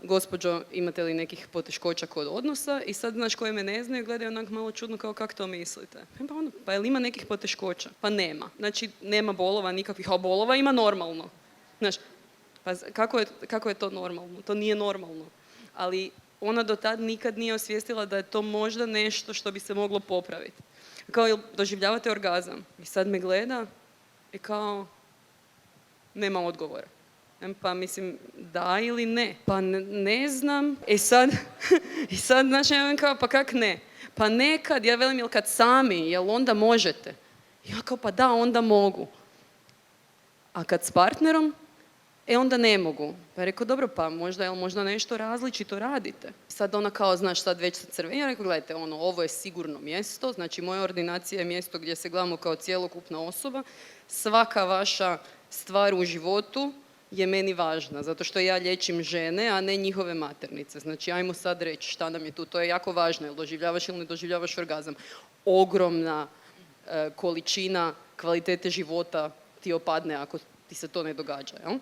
gospođo, imate li nekih poteškoća kod odnosa? I sad, znaš, koje me ne znaju, gledaju onak malo čudno kao kako to mislite. Pa jel ima nekih poteškoća? Pa nema. Znači, nema bolova nikakvih, a bolova ima normalno. Znaš, pa kako je to normalno? To nije normalno. Ali ona do tad nikad nije osvijestila da je to možda nešto što bi se moglo popraviti. Kao, jel doživljavate orgazam? I sad me gleda i kao, nema odgovora. Pa mislim, da ili ne? Pa ne znam. I sad, znači, ja kao, pa kak ne? Pa nekad, ja velim, jel kad sami, jel onda možete? Ja kao, pa da, onda mogu. A kad s partnerom, onda ne mogu. Pa je rekao, dobro, pa možda nešto različito radite. Sad ona kao, znaš, sad već se crveni. Ja rekao, gledajte, ovo je sigurno mjesto, znači moja ordinacija je mjesto gdje se gledamo kao cjelokupna osoba. Svaka vaša stvar u životu je meni važna, zato što ja liječim žene, a ne njihove maternice. Znači, ajmo sad reći šta nam je tu, to je jako važno, jel doživljavaš ili ne doživljavaš orgazam. Ogromna količina kvalitete života ti opadne ako ti se to ne događa, jel?